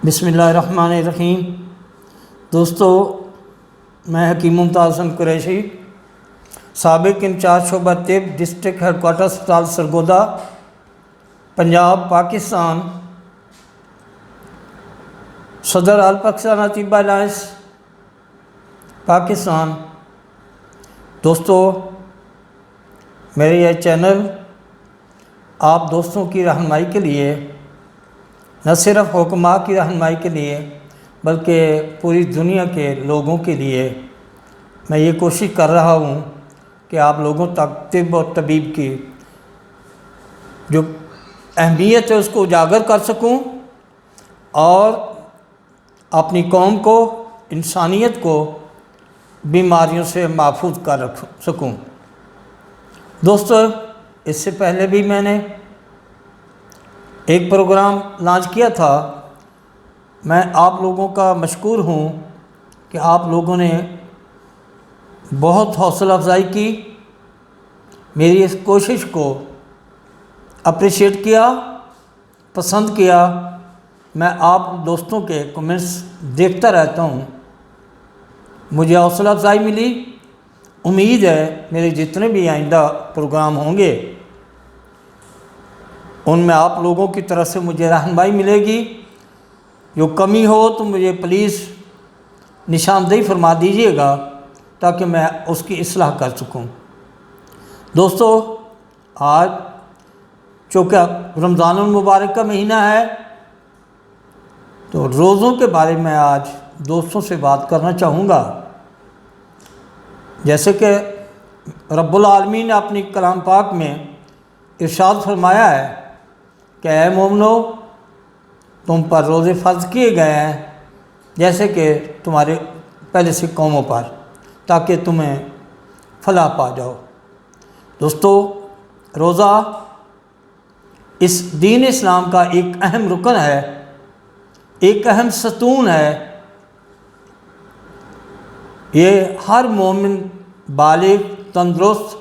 بسم اللہ الرحمن الرحیم۔ دوستو، میں حکیم ممتاز حسن قریشی، سابق انچارج شعبہ طب، ڈسٹرکٹ ہیڈ کوارٹر اسپتال سرگودا، پنجاب، پاکستان، صدر آل پاکستان طب الائنس پاکستان۔ دوستو، میرے یہ چینل آپ دوستوں کی رہنمائی کے لیے، نہ صرف حکماء کی رہنمائی کے لیے بلکہ پوری دنیا کے لوگوں کے لیے میں یہ کوشش کر رہا ہوں کہ آپ لوگوں تک طب اور طبیب کی جو اہمیت ہے اس کو اجاگر کر سکوں اور اپنی قوم کو، انسانیت کو بیماریوں سے محفوظ کر رکھ سکوں۔ دوستو، اس سے پہلے بھی میں نے ایک پروگرام لانچ کیا تھا۔ میں آپ لوگوں کا مشکور ہوں کہ آپ لوگوں نے بہت حوصلہ افزائی کی، میری اس کوشش کو اپریشیٹ کیا، پسند کیا۔ میں آپ دوستوں کے کمنٹس دیکھتا رہتا ہوں، مجھے حوصلہ افزائی ملی۔ امید ہے میرے جتنے بھی آئندہ پروگرام ہوں گے ان میں آپ لوگوں کی طرف سے مجھے رہنمائی ملے گی۔ جو کمی ہو تو مجھے پلیز نشاندہی فرما دیجیے گا تاکہ میں اس کی اصلاح کر سکوں۔ دوستو، آج چونکہ رمضان المبارک کا مہینہ ہے تو روزوں کے بارے میں آج دوستوں سے بات کرنا چاہوں گا۔ جیسے کہ رب العالمین نے اپنی کلام پاک میں ارشاد فرمایا ہے کہ اے مومنو، تم پر روزے فرض کیے گئے ہیں جیسے کہ تمہارے پہلے سے قوموں پر، تاکہ تمہیں فلاح پا جاؤ۔ دوستو، روزہ اس دین اسلام کا ایک اہم رکن ہے، ایک اہم ستون ہے۔ یہ ہر مومن بالغ، تندرست،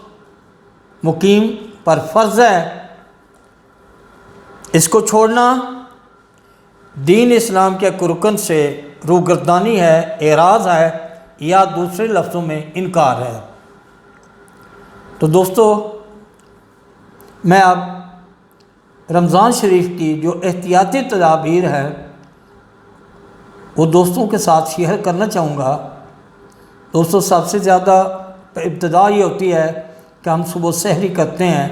مقیم پر فرض ہے۔ اس کو چھوڑنا دین اسلام کے ایک رکن سے روگردانی ہے، اعراض ہے، یا دوسرے لفظوں میں انکار ہے۔ تو دوستو، میں اب رمضان شریف کی جو احتیاطی تدابیر ہیں وہ دوستوں کے ساتھ شیئر کرنا چاہوں گا۔ دوستو، سب سے زیادہ ابتدا یہ ہوتی ہے کہ ہم صبح سحری کرتے ہیں،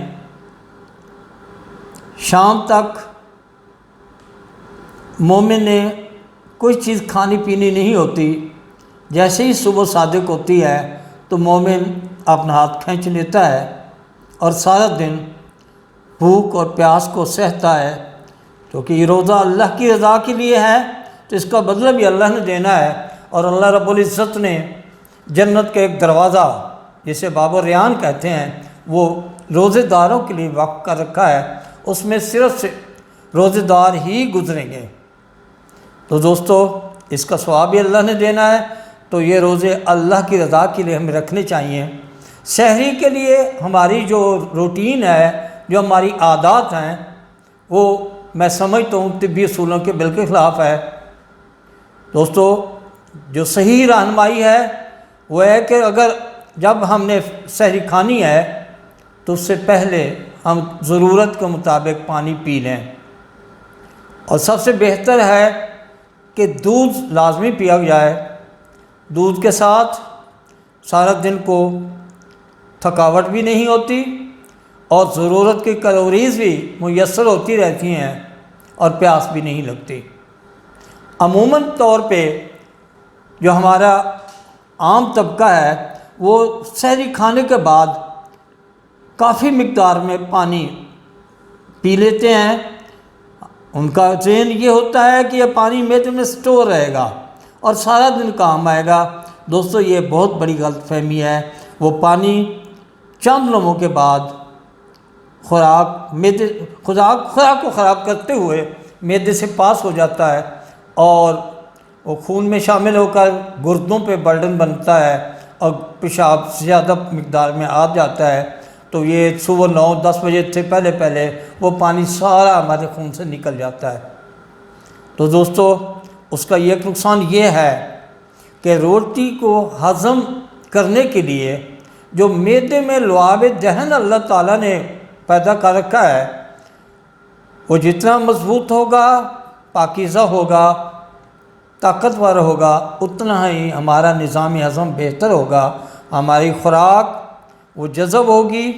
شام تک مومن نے کوئی چیز کھانی پینی نہیں ہوتی۔ جیسے ہی صبح صادق ہوتی ہے تو مومن اپنا ہاتھ کھینچ لیتا ہے اور سارا دن بھوک اور پیاس کو سہتا ہے، کیونکہ یہ روزہ اللہ کی رضا کے لیے ہے تو اس کا بدلہ بھی اللہ نے دینا ہے۔ اور اللہ رب العزت نے جنت کے ایک دروازہ جسے باب الریان کہتے ہیں وہ روزے داروں کے لیے وقف کر رکھا ہے، اس میں صرف روزے دار ہی گزریں گے۔ تو دوستو، اس کا ثواب بھی اللہ نے دینا ہے، تو یہ روزے اللہ کی رضا کے لیے ہمیں رکھنے چاہیے۔ سحری کے لیے ہماری جو روٹین ہے، جو ہماری عادات ہیں، وہ میں سمجھتا ہوں طبی اصولوں کے بالکل خلاف ہے۔ دوستو، جو صحیح رہنمائی ہے وہ ہے کہ اگر جب ہم نے سحری کھانی ہے تو اس سے پہلے ہم ضرورت کے مطابق پانی پی لیں، اور سب سے بہتر ہے کہ دودھ لازمی پیا جائے۔ دودھ کے ساتھ سارا دن کو تھکاوٹ بھی نہیں ہوتی اور ضرورت کی کیلوریز بھی میسر ہوتی رہتی ہیں اور پیاس بھی نہیں لگتی۔ عموماً طور پہ جو ہمارا عام طبقہ ہے وہ سحری کھانے کے بعد کافی مقدار میں پانی پی لیتے ہیں۔ ان کا ذہن یہ ہوتا ہے کہ یہ پانی معدے میں سٹور رہے گا اور سارا دن کام آئے گا۔ دوستو، یہ بہت بڑی غلط فہمی ہے۔ وہ پانی چند لمحوں کے بعد خوراک کو خراب کرتے ہوئے معدے سے پاس ہو جاتا ہے اور وہ خون میں شامل ہو کر گردوں پہ برڈن بنتا ہے اور پیشاب زیادہ مقدار میں آ جاتا ہے۔ تو یہ صبح 9-10 بجے سے پہلے وہ پانی سارا ہمارے خون سے نکل جاتا ہے۔ تو دوستو اس کا ایک نقصان یہ ہے کہ روٹی کو ہضم کرنے کے لیے جو معدے میں لعاب دہن اللہ تعالیٰ نے پیدا کر رکھا ہے وہ جتنا مضبوط ہوگا، پاکیزہ ہوگا، طاقتور ہوگا، اتنا ہی ہمارا نظام ہضم بہتر ہوگا، ہماری خوراک وہ جذب ہوگی،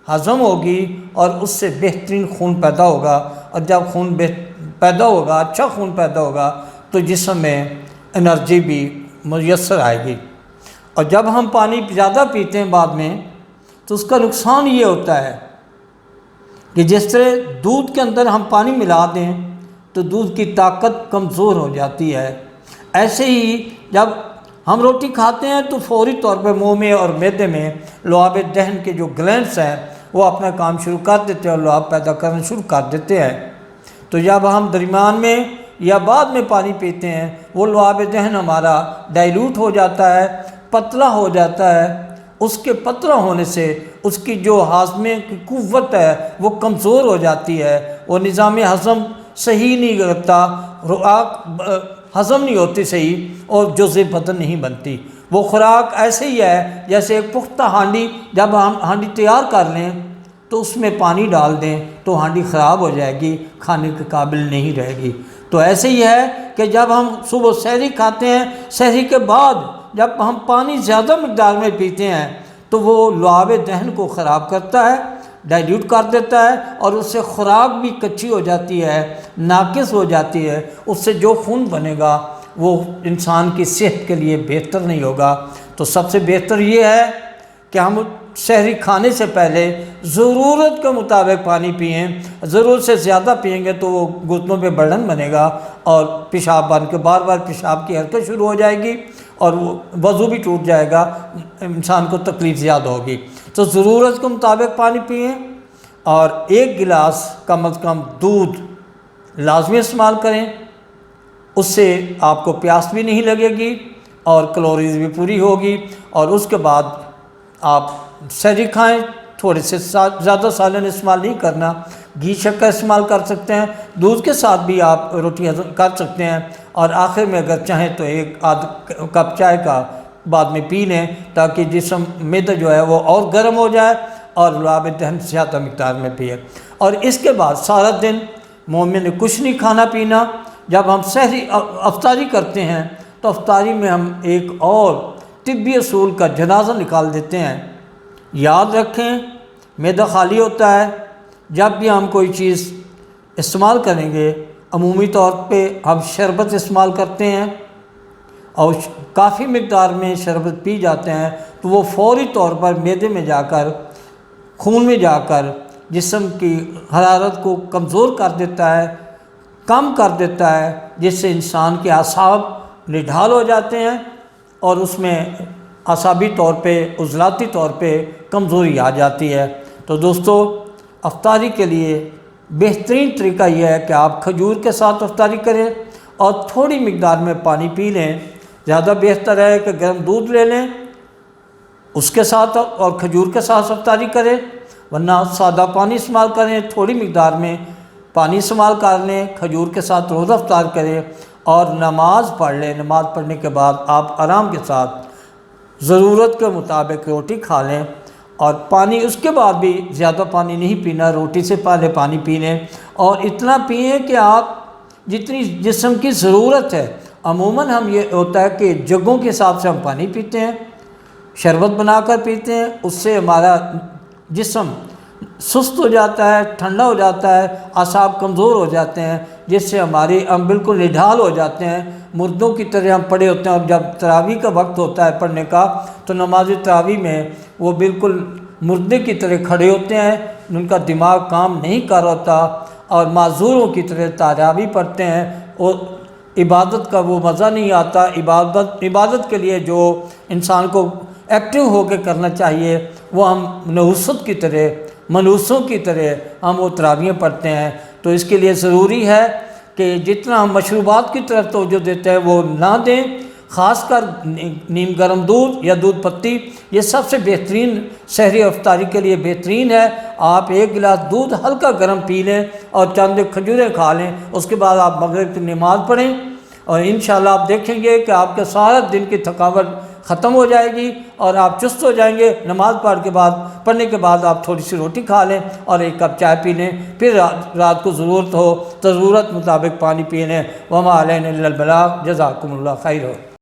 ہضم ہوگی اور اس سے بہترین خون پیدا ہوگا، اور جب خون پیدا ہوگا، اچھا خون پیدا ہوگا تو جسم میں انرجی بھی میسر آئے گی۔ اور جب ہم پانی زیادہ پیتے ہیں بعد میں تو اس کا نقصان یہ ہوتا ہے کہ جس طرح دودھ کے اندر ہم پانی ملا دیں تو دودھ کی طاقت کمزور ہو جاتی ہے، ایسے ہی جب ہم روٹی کھاتے ہیں تو فوری طور پہ منہ میں اور معدے میں لعاب دہن کے جو گلینڈس ہیں وہ اپنا کام شروع کر دیتے ہیں اور لعاب پیدا کرنا شروع کر دیتے ہیں۔ تو جب ہم درمیان میں یا بعد میں پانی پیتے ہیں وہ لعاب دہن ہمارا ڈائیلوٹ ہو جاتا ہے، پتلا ہو جاتا ہے، اس کے پتلا ہونے سے اس کی جو ہاضمے کی قوت ہے وہ کمزور ہو جاتی ہے، وہ نظام ہضم صحیح نہیں کرتا، ہضم نہیں ہوتی صحیح اور جزء بدن نہیں بنتی۔ وہ خوراک ایسے ہی ہے جیسے ایک پختہ ہانڈی، جب ہم ہانڈی تیار کر لیں تو اس میں پانی ڈال دیں تو ہانڈی خراب ہو جائے گی، کھانے کے قابل نہیں رہے گی۔ تو ایسے ہی ہے کہ جب ہم صبح سحری کھاتے ہیں، سحری کے بعد جب ہم پانی زیادہ مقدار میں پیتے ہیں تو وہ لعاب دہن کو خراب کرتا ہے، ڈائیلیوٹ کر دیتا ہے اور اس سے خوراک بھی کچی ہو جاتی ہے، ناقص ہو جاتی ہے، اس سے جو خون بنے گا وہ انسان کی صحت کے لیے بہتر نہیں ہوگا۔ تو سب سے بہتر یہ ہے کہ ہم سحری کھانے سے پہلے ضرورت کے مطابق پانی پئیں، ضرورت سے زیادہ پئیں گے تو وہ گھٹنوں پہ برڈن بنے گا اور پیشاب بن کے بار بار پیشاب کی حرکت شروع ہو جائے گی اور وہ وضو بھی ٹوٹ جائے گا، انسان کو تکلیف زیادہ ہوگی۔ تو ضرورت کے مطابق پانی پئیں اور 1 گلاس کم از کم دودھ لازمی استعمال کریں، اس سے آپ کو پیاس بھی نہیں لگے گی اور کلوریز بھی پوری ہوگی۔ اور اس کے بعد آپ سحری کھائیں، تھوڑے سے زیادہ سالن استعمال نہیں کرنا، گھی شکر استعمال کر سکتے ہیں، دودھ کے ساتھ بھی آپ روٹی ہضم کر سکتے ہیں، اور آخر میں اگر چاہیں تو 1 کپ چائے کا بعد میں پی لیں تاکہ جسم معدہ جو ہے وہ اور گرم ہو جائے اور لعاب دہن زیادہ مقدار میں پیے۔ اور اس کے بعد سارا دن مومن نے کچھ نہیں کھانا پینا۔ جب ہم سحری افطاری کرتے ہیں تو افطاری میں ہم ایک اور طبی اصول کا جنازہ نکال دیتے ہیں۔ یاد رکھیں معدہ خالی ہوتا ہے، جب بھی ہم کوئی چیز استعمال کریں گے عمومی طور پہ ہم شربت استعمال کرتے ہیں اور کافی مقدار میں شربت پی جاتے ہیں تو وہ فوری طور پر معدے میں جا کر خون میں جا کر جسم کی حرارت کو کمزور کر دیتا ہے، کم کر دیتا ہے، جس سے انسان کے اعصاب نڈھال ہو جاتے ہیں اور اس میں اعصابی طور پہ عضلاتی طور پہ کمزوری آ جاتی ہے۔ تو دوستو افطاری کے لیے بہترین طریقہ یہ ہے کہ آپ کھجور کے ساتھ افطاری کریں اور تھوڑی مقدار میں پانی پی لیں۔ زیادہ بہتر ہے کہ گرم دودھ لے لیں اس کے ساتھ اور کھجور کے ساتھ افطاری کریں، ورنہ سادہ پانی استعمال کریں، تھوڑی مقدار میں پانی استعمال کر لیں، کھجور کے ساتھ روزہ افطار کریں اور نماز پڑھ لیں۔ نماز پڑھنے کے بعد آپ آرام کے ساتھ ضرورت کے مطابق روٹی کھا لیں اور پانی اس کے بعد بھی زیادہ پانی نہیں پینا، روٹی سے پہلے پانی پی لیں اور اتنا پئیں کہ آپ جتنی جسم کی ضرورت ہے۔ عموماً ہم یہ ہوتا ہے کہ جگوں کے حساب سے ہم پانی پیتے ہیں، شربت بنا کر پیتے ہیں، اس سے ہمارا جسم سست ہو جاتا ہے، ٹھنڈا ہو جاتا ہے، اعصاب کمزور ہو جاتے ہیں، جس سے ہم بالکل نڈھال ہو جاتے ہیں، مردوں کی طرح ہم پڑے ہوتے ہیں۔ اور جب تراویح کا وقت ہوتا ہے پڑھنے کا تو نماز تراویح میں وہ بالکل مردے کی طرح کھڑے ہوتے ہیں، ان کا دماغ کام نہیں کر ہوتا اور معذوروں کی طرح تراویح پڑھتے ہیں، اور عبادت کا وہ مزہ نہیں آتا۔ عبادت کے لیے جو انسان کو ایکٹیو ہو کے کرنا چاہیے وہ ہم نحوست کی طرح، منحوسوں کی طرح ہم وہ تراویح پڑھتے ہیں۔ تو اس کے لیے ضروری ہے کہ جتنا ہم مشروبات کی طرف توجہ دیتے ہیں وہ نہ دیں، خاص کر نیم گرم دودھ یا دودھ پتی یہ سب سے بہترین سحری افطاری کے لیے بہترین ہے۔ آپ 1 گلاس دودھ ہلکا گرم پی لیں اور چند کھجوریں کھا لیں، اس کے بعد آپ مغرب کی نماز پڑھیں، اور انشاءاللہ آپ دیکھیں گے کہ آپ کے سارا دن کی تھکاوٹ ختم ہو جائے گی اور آپ چست ہو جائیں گے۔ نماز پڑھنے کے بعد آپ تھوڑی سی روٹی کھا لیں اور 1 کپ چائے پی لیں، پھر رات کو ضرورت ہو تو ضرورت مطابق پانی پی لیں۔ وما علینا الا البلاغ۔ جزاکم اللہ خیر۔